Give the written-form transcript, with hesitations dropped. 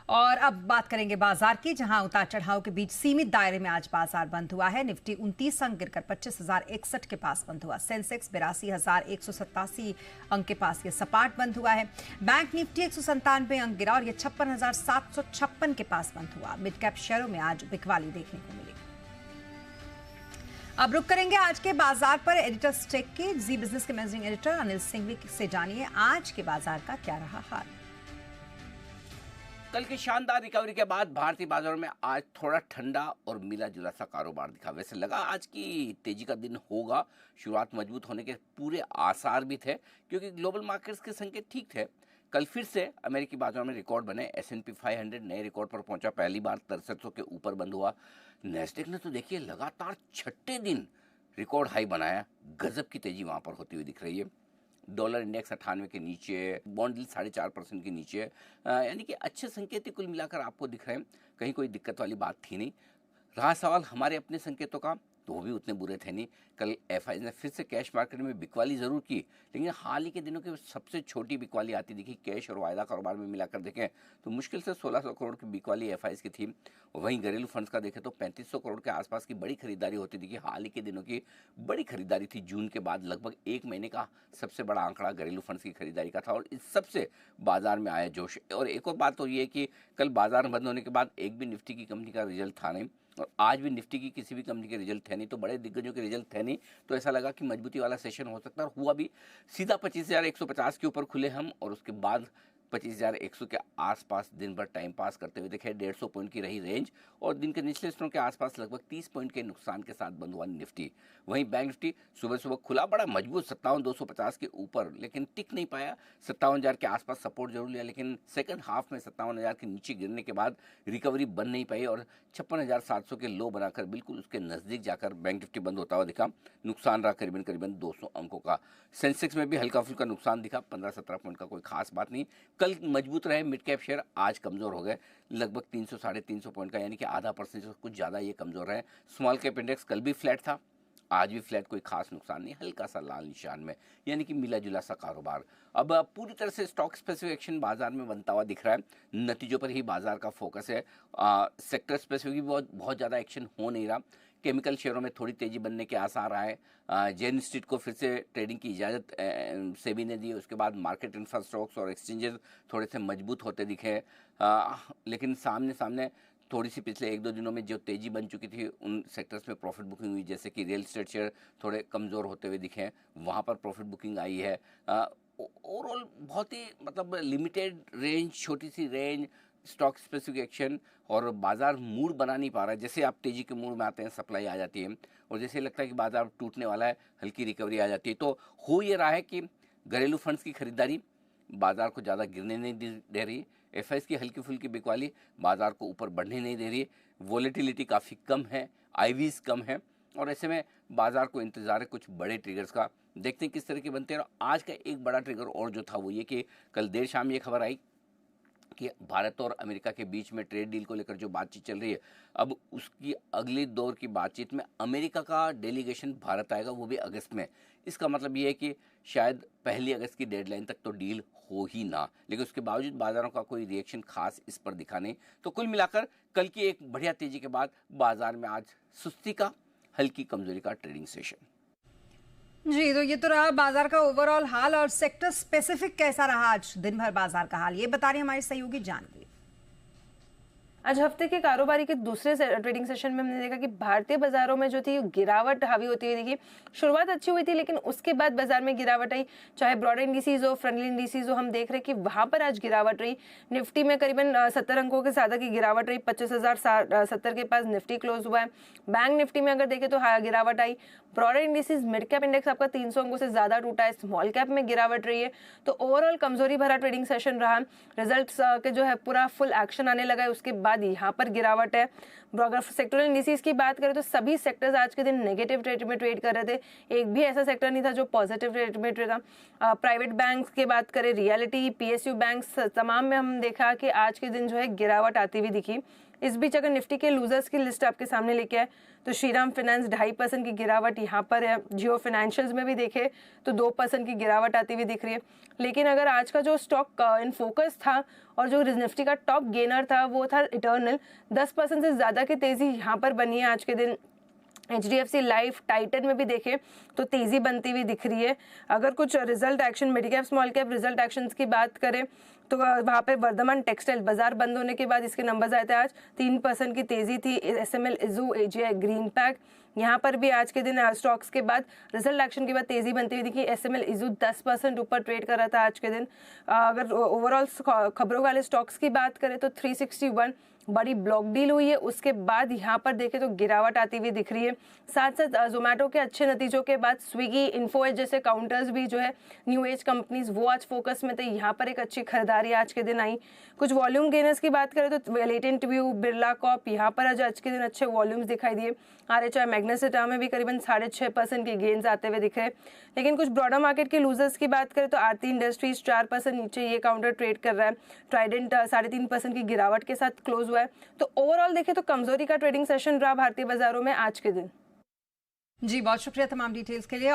और अब बात करेंगे बाजार की, जहां उतार चढ़ाव के बीच सीमित दायरे में आज बाजार बंद हुआ है। निफ्टी 29 अंक गिरकर 25,061 के पास बंद हुआ। सेंसेक्स 82,187 अंक के पास ये सपाट बंद हुआ है। बैंक निफ्टी 197 अंक गिरा और ये 56,756 के पास बंद हुआ। मिड कैप शेयरों में आज बिकवाली देखने को मिली। अब रुक करेंगे आज के बाजार पर एडिटर स्टेक के जी बिजनेस के मैनेजिंग एडिटर अनिल सिंघवी से जानिए आज के बाजार का क्या रहा हाल। कल की शानदार रिकवरी के बाद भारतीय बाजारों में आज थोड़ा ठंडा और मिला जुला सा कारोबार दिखा। वैसे लगा आज की तेजी का दिन होगा, शुरुआत मजबूत होने के पूरे आसार भी थे क्योंकि ग्लोबल मार्केट्स के संकेत ठीक थे। कल फिर से अमेरिकी बाजारों में रिकॉर्ड बने। S&P 500 नए रिकॉर्ड पर पहुंचा, पहली बार 6300 के ऊपर बंद हुआ। नेस्डेक ने तो देखिए लगातार छठे दिन रिकॉर्ड हाई बनाया। गजब की तेजी वहां पर होती हुई दिख रही है। डॉलर इंडेक्स 98 के नीचे, बॉन्ड यील्ड 4.5% के नीचे, यानी कि अच्छे संकेत कुल मिलाकर आपको दिख रहे हैं। कहीं कोई दिक्कत वाली बात थी नहीं। रहा सवाल हमारे अपने संकेतों का, तो वो भी उतने बुरे थे नहीं। कल एफआई ने फिर से कैश मार्केट में बिकवाली जरूर की, लेकिन हाल ही के दिनों की सबसे छोटी बिकवाली आती दिखी। कैश और वायदा कारोबार में मिलाकर देखें तो मुश्किल से 1600 करोड़ की बिकवाली एफआई की थी। वहीं घरेलू फंड्स का देखें तो 3500 करोड़ के आसपास की बड़ी खरीदारी होती दिखी। हाल ही के दिनों की बड़ी खरीदारी थी। जून के बाद लगभग एक महीने का सबसे बड़ा आंकड़ा घरेलू फंड्स की खरीदारी का था और इस सबसे बाजार में आया जोश। और एक और बात तो ये है कि कल बाजार बंद होने के बाद एक भी निफ्टी की कंपनी का रिजल्ट था नहीं और आज भी निफ्टी की किसी भी कंपनी के रिजल्ट थे नहीं, तो बड़े दिग्गजों के रिजल्ट थे नहीं, तो ऐसा लगा कि मजबूती वाला सेशन हो सकता है। और हुआ भी। सीधा 25,150 के ऊपर खुले हम और उसके बाद 25,100 के आसपास दिन भर टाइम पास करते हुए देखे। 150 पॉइंट की रही रेंज और दिन के निचले स्तरों के आसपास लगभग 30 पॉइंट के नुकसान के साथ बंद हुआ निफ्टी। वहीं बैंक निफ्टी सुबह सुबह खुला बड़ा मजबूत 57,250 के ऊपर, लेकिन टिक नहीं पाया। 57,000 के आसपास सपोर्ट जरूर लिया, लेकिन सेकंड हाफ में 57,000 के नीचे गिरने के बाद रिकवरी बन नहीं पाई और 56,700 के लो बनाकर बिल्कुल उसके नजदीक जाकर बैंक निफ्टी बंद होता हुआ दिखा। नुकसान रहा करीबन 200 अंकों का। सेंसेक्स में भी हल्का फुल्का नुकसान दिखा, 15-17 पॉइंट का कोई खास बात नहीं। कल मजबूत रहे मिड कैप शेयर, आज कमजोर हो गए लगभग 300-350 पॉइंट का, यानी कि आधा % से कुछ ज्यादा ये कमजोर रहे। स्मॉल कैप इंडेक्स कल भी फ्लैट था, आज भी फ्लैट, कोई खास नुकसान नहीं, हल्का सा लाल निशान में, यानी कि मिला जुला सा कारोबार। अब पूरी तरह से स्टॉक स्पेसिफिक एक्शन बाजार में बनता हुआ दिख रहा है। नतीजों पर ही बाजार का फोकस है। सेक्टर स्पेसिफिक भी बहुत ज़्यादा एक्शन हो नहीं रहा। केमिकल शेयरों में थोड़ी तेजी बनने के आसार आए। जेन स्ट्रीट को फिर से ट्रेडिंग की इजाज़त सेबी ने दी। उसके बाद मार्केट इंफ्रास्ट्रक्चर और एक्सचेंजेस थोड़े से मजबूत होते दिखे, लेकिन सामने थोड़ी सी पिछले 1-2 दिनों में जो तेजी बन चुकी थी उन सेक्टर्स में प्रॉफिट बुकिंग हुई, जैसे कि रियल एस्टेट शेयर थोड़े कमज़ोर होते हुए दिखे, वहाँ पर प्रॉफिट बुकिंग आई है। ओवरऑल बहुत ही मतलब लिमिटेड रेंज, छोटी सी रेंज, स्टॉक स्पेसिफिक एक्शन और बाजार मूड बना नहीं पा रहा है। जैसे आप तेजी के मूड में आते हैं सप्लाई आ जाती है और जैसे लगता है कि बाजार टूटने वाला है हल्की रिकवरी आ जाती है। तो हो ये रहा है कि घरेलू फंड्स की खरीदारी बाजार को ज़्यादा गिरने नहीं दे रही। एफआईएस की हल्की फुल्की बिकवाली बाजार को ऊपर बढ़ने नहीं दे रही। वॉलेटिलिटी काफ़ी कम है, आईवीज कम है और ऐसे में बाजार को इंतजार है कुछ बड़े ट्रिगर्स का। देखते हैं किस तरह के बनते हैं। और आज का एक बड़ा ट्रिगर और जो था वो ये कि कल देर शाम ये खबर आई कि भारत और अमेरिका के बीच में ट्रेड डील को लेकर जो बातचीत चल रही है, अब उसकी अगली दौर की बातचीत में अमेरिका का डेलीगेशन भारत आएगा, वो भी अगस्त में। इसका मतलब ये है कि शायद 1 अगस्त की डेडलाइन तक तो डील हो ही ना, लेकिन उसके बावजूद बाजारों का कोई रिएक्शन खास इस पर दिखा नहीं। तो कुल मिलाकर कल की एक बढ़िया तेजी के बाद बाजार में आज सुस्ती का, हल्की कमजोरी का ट्रेडिंग सेशन। जी, तो ये तो रहा बाजार का ओवरऑल हाल। और सेक्टर स्पेसिफिक कैसा रहा आज दिन भर बाजार का हाल, ये बता रही हमारी सहयोगी जानवी। आज हफ्ते के कारोबारी के दूसरे ट्रेडिंग सेशन में हमने देखा कि भारतीय बाजारों में जो थी गिरावट हावी होती हुई देखी। शुरुआत अच्छी हुई थी लेकिन उसके बाद बाजार में गिरावट आई, चाहे ब्रॉडर इंडिसेस हो, फ्रंटलाइन इंडिसेस हो, हम देख रहे हैं कि वहां पर आज गिरावट रही। निफ्टी में करीबन 70 अंकों के ज्यादा की गिरावट रही, 25,070 के पास निफ्टी क्लोज हुआ है। बैंक निफ्टी में अगर देखें तो गिरावट आई। Broader indices, mid cap index आपका 300 अंकों से ज्यादा टूटा है, स्मॉल कैप में गिरावट रही है। तो ओवरऑल कमजोरी भरा ट्रेडिंग सेशन रहा। रिजल्ट्स के जो है पूरा फुल एक्शन आने लगा है, उसके बाद यहाँ पर गिरावट है। अगर सेक्टरल इंडिसेस की बात करें तो सभी सेक्टर्स आज के दिन नेगेटिव रेट में ट्रेड कर रहे थे, एक भी ऐसा सेक्टर नहीं था जो पॉजिटिव रेट में ट्रेड था। प्राइवेट बैंक की बात करें, रियलिटी, पीएसयू बैंक, तमाम में हम देखा कि आज के दिन जो है गिरावट आती हुई दिखी। इस बीच अगर निफ्टी के लूजर्स की लिस्ट आपके सामने लेके आए तो श्रीराम फाइनेंस 2.5% की गिरावट यहाँ पर है। जियो फाइनेंशियल्स में भी देखे तो 2% की गिरावट आती हुई दिख रही है। लेकिन अगर आज का जो स्टॉक इन फोकस था और जो निफ्टी का टॉप गेनर था वो था इटर्नल। 10% से ज़्यादा की तेज़ी यहाँ पर बनी है आज के दिन। HDFC लाइफ, टाइटन में भी देखें तो तेज़ी बनती हुई दिख रही है। अगर कुछ result action, mid cap small cap result actions की बात करें तो वहाँ पे वर्धमान टेक्सटाइल बाजार बंद होने के बाद इसके नंबर्स आए थे आज। 3% की तेज़ी थी। SML, इजू, AGI, ग्रीन पैक, यहाँ पर भी आज के दिन स्टॉक्स के बाद रिजल्ट एक्शन के बाद तेज़ी बनती हुई दिखी। SML, इजू 10% ऊपर ट्रेड कर रहा था आज के दिन। अगर ओवरऑल खबरों वाले स्टॉक्स की बात करें तो 361 बड़ी ब्लॉक डील हुई है, उसके बाद यहाँ पर देखें तो गिरावट आती हुई दिख रही है। साथ साथ जोमेटो के अच्छे नतीजों के बाद स्विगी, इन्फो एज जैसे काउंटर्स भी जो है न्यू एज कंपनीज वो आज फोकस में थे। यहाँ पर एक अच्छी खरीदारी आज के दिन आई। कुछ वॉल्यूम गेनर्स की बात करें तो लेटेंट व्यू, बिरला कॉप, यहाँ पर आज के दिन अच्छे वॉल्यूम्स दिखाई दिए। RHI मैग्नेसिटा में भी करीबन 6.5% के गेन्स आते हुए दिख रहे। लेकिन कुछ ब्रॉडर मार्केट के लूजर्स की बात करें तो आरती इंडस्ट्रीज 4% नीचे ये काउंटर ट्रेड कर रहा है। ट्राइडेंट 3.5% की गिरावट के साथ क्लोज हुआ है। तो ओवरऑल देखें तो कमजोरी का ट्रेडिंग सेशन रहा भारतीय बाजारों में आज के दिन। जी बहुत शुक्रिया तमाम डिटेल्स के लिए।